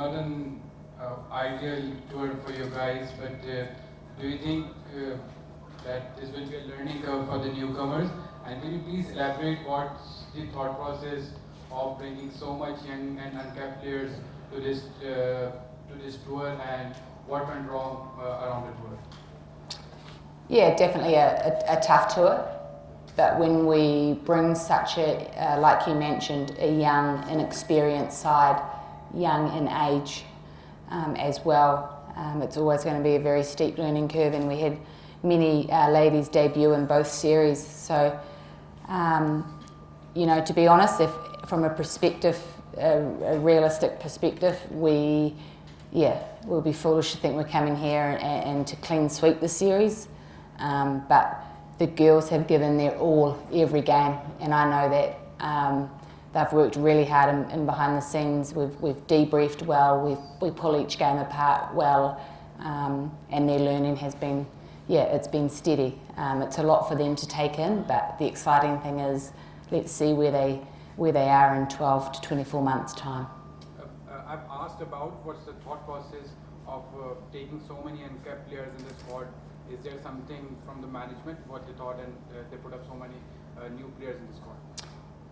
not an ideal tour for you guys, but do you think that this will be a learning curve for the newcomers? And can you please elaborate what's the thought process of bringing so much young and uncapped players to this tour, and what went wrong around the tour? Yeah, definitely a tough tour. But when we bring such a, like you mentioned, a young, inexperienced side, young in age as well, it's always going to be a very steep learning curve, and we had many ladies debut in both series. So, you know, to be honest, if from a perspective, a realistic perspective, we'll be foolish to think we're coming here and to clean sweep the series. But the girls have given their all every game, and I know that they've worked really hard in behind the scenes. We've debriefed well, we pull each game apart well, and their learning has been, it's been steady. It's a lot for them to take in, but the exciting thing is, let's see where they are in 12 to 24 months' time. I've asked about what's the thought process of taking so many uncapped players in the squad. Is there something from the management, what they thought, and they put up so many new players in the squad?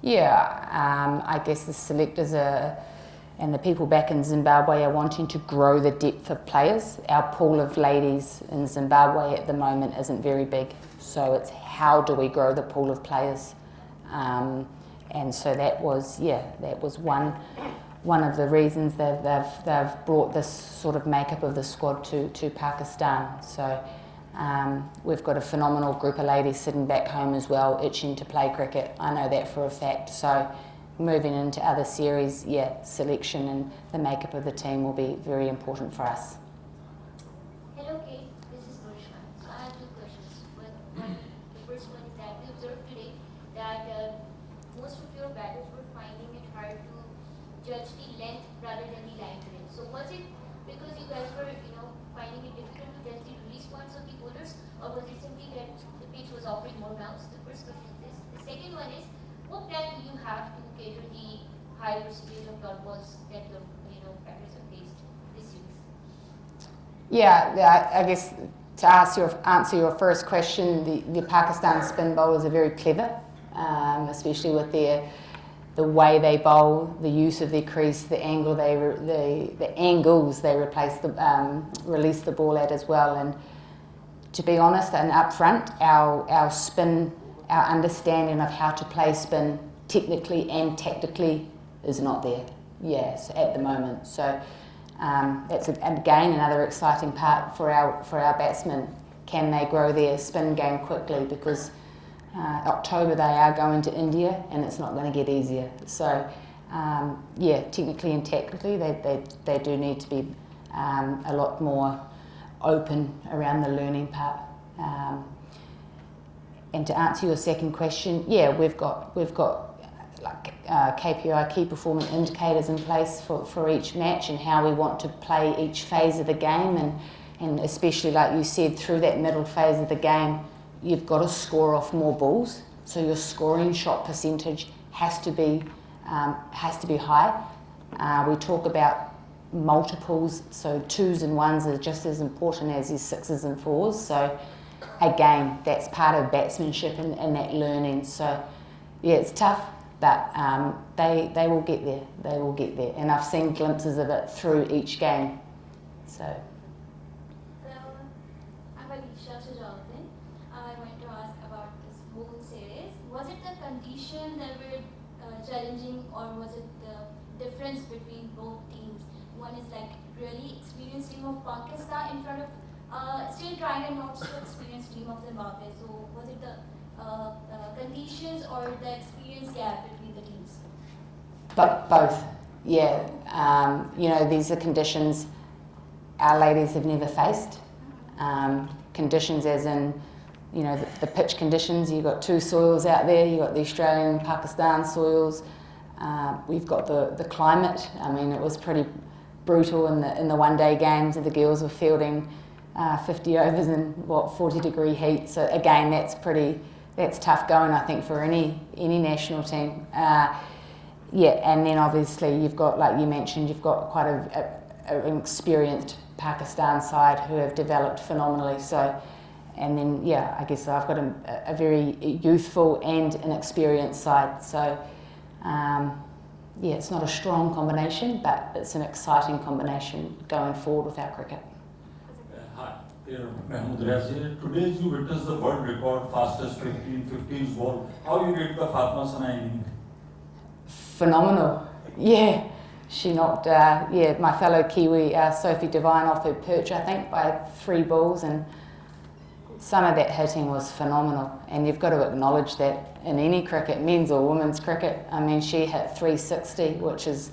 Yeah, I guess the selectors and the people back in Zimbabwe are wanting to grow the depth of players. Our pool of ladies in Zimbabwe at the moment isn't very big, so it's how do we grow the pool of players? And so that was one of the reasons they've brought this sort of makeup of the squad to Pakistan. So we've got a phenomenal group of ladies sitting back home as well, itching to play cricket. I know that for a fact. So moving into other series, selection and the makeup of the team will be very important for us. Hello Kate, this is Norishma. So I have two questions. The first one is that we observed today that most of your batters were finding it hard to judge the length rather than the line range. So was it because you guys were, finding it difficult to judge the release points of the bowlers, or was it simply that the pitch was offering more bounce? The first question is this. The second one is, what plan do you have to cater the high percentage of dot balls that your batters have faced this series? Yeah, I guess to answer your first question, the Pakistan spin bowlers are very clever, especially with the way they bowl, the use of their crease, the angle the angles they release the ball at as well. And to be honest, and up front, our spin, our understanding of how to play spin technically and tactically is not there. Yes, at the moment. So that's again another exciting part for our batsmen. Can they grow their spin game quickly? Because October they are going to India, and it's not going to get easier. So technically and tactically they do need to be a lot more open around the learning part. And to answer your second question, we've got like KPI, key performance indicators in place for each match and how we want to play each phase of the game, and especially like you said, through that middle phase of the game, you've got to score off more balls, so your scoring shot percentage has to be high. We talk about multiples, so 2s and 1s are just as important as your 6s and 4s. So again, that's part of batsmanship and that learning. So it's tough, but they will get there. They will get there, and I've seen glimpses of it through each game. So. I'm Alicia Shajalpin. I want to ask about this whole series. Was it the conditions that were challenging, or was it the difference between both teams? One is like really experienced team of Pakistan in front of still trying a not so experienced team of Zimbabwe. So was it the conditions or the experience gap between the teams? But both, these are conditions our ladies have never faced. Conditions as in, the pitch conditions. You've got two soils out there. You've got the Australian, Pakistan soils. We've got the climate. I mean, it was pretty brutal in the one-day games. The girls were fielding 50 overs in 40-degree heat. So again, that's tough going, I think, for any national team. And then obviously you've got, like you mentioned, you've got quite an experienced Pakistan side who have developed phenomenally. So, and then I guess I've got a very youthful and an experienced side. So, it's not a strong combination, but it's an exciting combination going forward with our cricket. Hi, Mahmood Riaz. Today you witnessed the world record fastest 15 ball. How you did the Fatma Sana inning? Phenomenal. Yeah. She knocked, my fellow Kiwi, Sophie Devine, off her perch, I think, by 3 balls, and some of that hitting was phenomenal. And you've got to acknowledge that in any cricket, men's or women's cricket. I mean, she hit 360, which is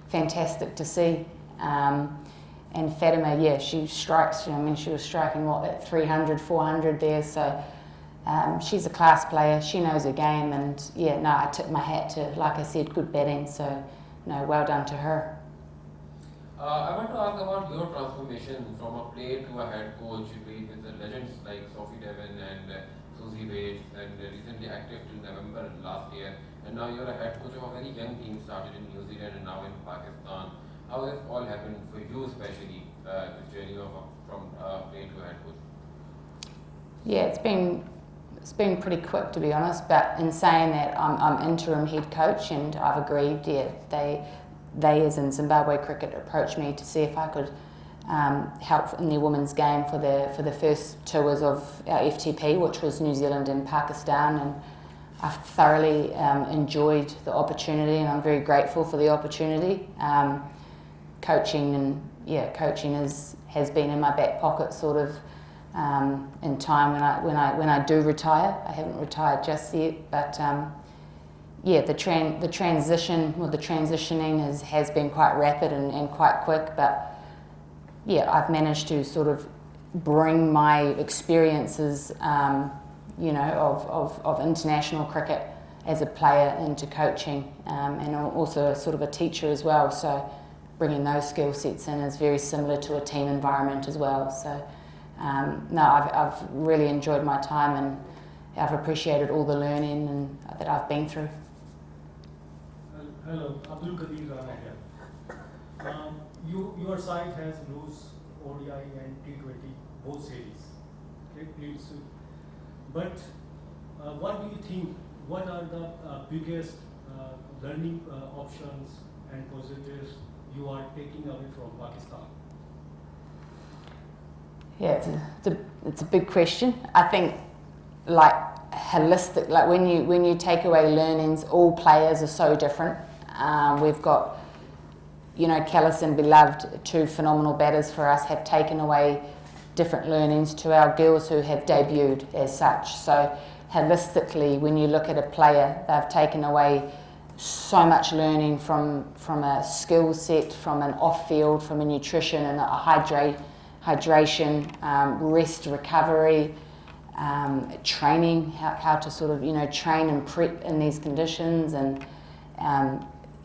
fantastic to see. And Fatima, she strikes, she was striking, at 300, 400 there, so she's a class player, she knows her game, and I tip my hat to, like I said, good batting, so well done to her. I want to ask about your transformation from a player to a head coach. You played with the legends like Sophie Devon and Susie Bates, and recently active till November last year. And now you're a head coach of a very young team, started in New Zealand and now in Pakistan. How has all happened for you, especially this journey from player to head coach? Yeah, it's been pretty quick, to be honest, but in saying that, I'm interim head coach, and I've agreed, they as in Zimbabwe Cricket approached me to see if I could help in their women's game for the first tours of our FTP, which was New Zealand and Pakistan, and I've thoroughly enjoyed the opportunity, and I'm very grateful for the opportunity. Coaching has been in my back pocket, sort of. In time when I do retire. I haven't retired just yet, but the transitioning has been quite rapid and quite quick, but I've managed to sort of bring my experiences of international cricket as a player into coaching, and I'm also sort of a teacher as well, so bringing those skill sets in is very similar to a team environment as well. So I've really enjoyed my time, and I've appreciated all the learning that I've been through. Hello, Abdul Qadir Rana here. Your side has lost ODI and T20 both series. Okay, but what do you think? What are the biggest learning options and positives you are taking away from Pakistan? Yeah, it's a big question. I think, like holistic, like when you take away learnings, all players are so different. We've got, Callis and Beloved, 2 phenomenal batters for us, have taken away different learnings to our girls who have debuted as such. So holistically, when you look at a player, they've taken away so much learning from a skill set, from an off-field, from a nutrition and a hydration, rest, recovery, training, how to sort of, train and prep in these conditions, and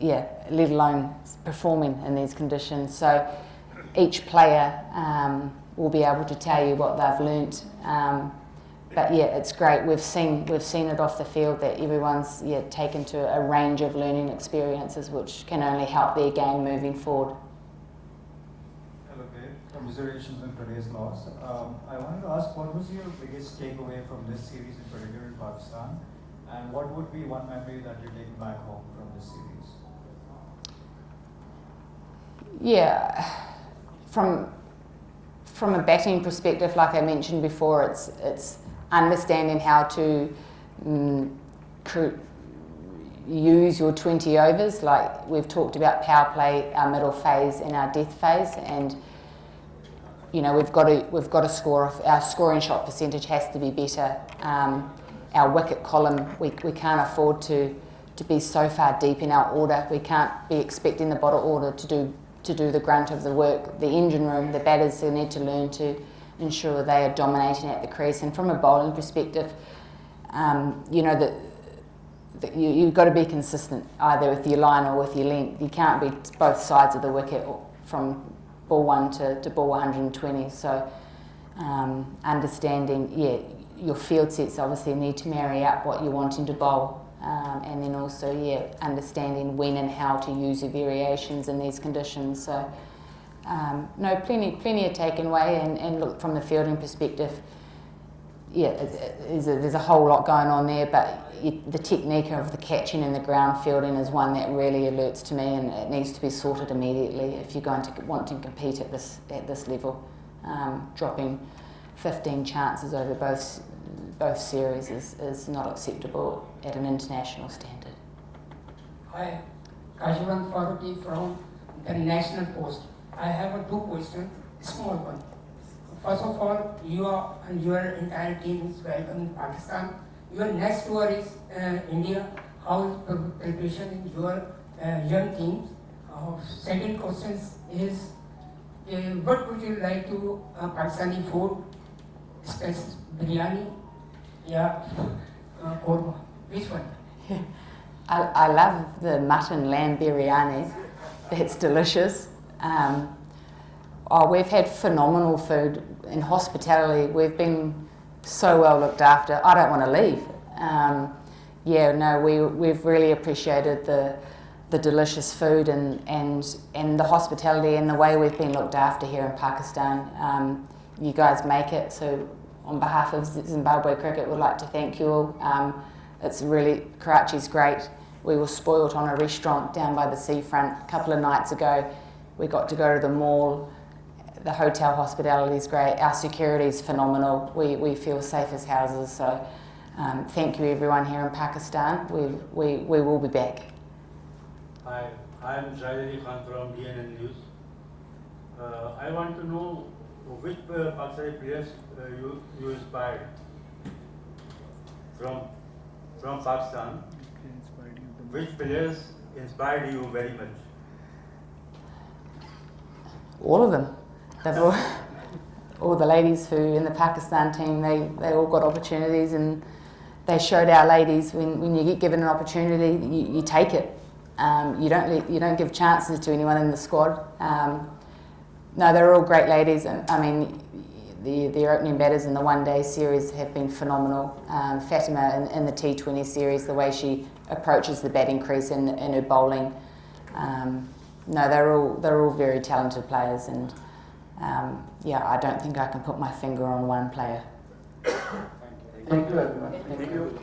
let alone performing in these conditions. So each player will be able to tell you what they've learnt. But it's great. We've seen it off the field that everyone's taken to a range of learning experiences, which can only help their game moving forward. Hello there. Commiserations on today's loss. I wanted to ask, what was your biggest takeaway from this series, in particular in Pakistan, and what would be one memory that you take back home from this series? Yeah, from a batting perspective, like I mentioned before, it's understanding how to use your 20 overs. Like we've talked about power play, our middle phase and our death phase, and we've got to score off. Our scoring shot percentage has to be better. Our wicket column, we can't afford to be so far deep in our order. We can't be expecting the bottom order to do the grunt of the work. The engine room, the batters, they need to learn to ensure they are dominating at the crease. And from a bowling perspective, you've got to be consistent, either with your line or with your length. You can't be both sides of the wicket from ball 1 to ball 120. So understanding, your field sets obviously need to marry up what you're wanting to bowl. And then also, understanding when and how to use your variations in these conditions. So No, plenty are taken away, and look, from the fielding perspective, yeah, there's a whole lot going on there, but the technique of the catching and the ground fielding is one that really alerts to me, and it needs to be sorted immediately if you're going to want to compete at this level. Dropping 15 chances over both series is not acceptable at an international standard. Hi, Kashivan Faruqi from the National Post. I have two questions, small one. First of all, you and your entire team is welcome in Pakistan. Your next tour is India. How is preparation in your young teams? Second question is, what would you like to Pakistani food, especially biryani, korma? Which one? I love the mutton lamb biryani. That's delicious. We've had phenomenal food in hospitality. We've been so well looked after. I don't want to leave. We've really appreciated the delicious food and the hospitality and the way we've been looked after here in Pakistan. You guys make it, so on behalf of Zimbabwe Cricket, we'd like to thank you all. It's really, Karachi's great. We were spoilt on a restaurant down by the seafront a couple of nights ago. We got to go to the mall. The hotel hospitality is great. Our security is phenomenal. We feel safe as houses. So thank you everyone here in Pakistan. We will be back. Hi, I am Shahid Khan from DNN News. I want to know which Pakistani players you inspired from Pakistan. Which players inspired you very much? All of them. All the ladies who in the Pakistan team, they all got opportunities, and they showed our ladies when you get given an opportunity, you take it. You don't give chances to anyone in the squad. No, they're all great ladies, and I mean the opening batters in the one-day series have been phenomenal. Fatima in the T20 series, the way she approaches the batting crease in her bowling. No, they're all very talented players, and I don't think I can put my finger on one player. Thank you everyone. Thank you.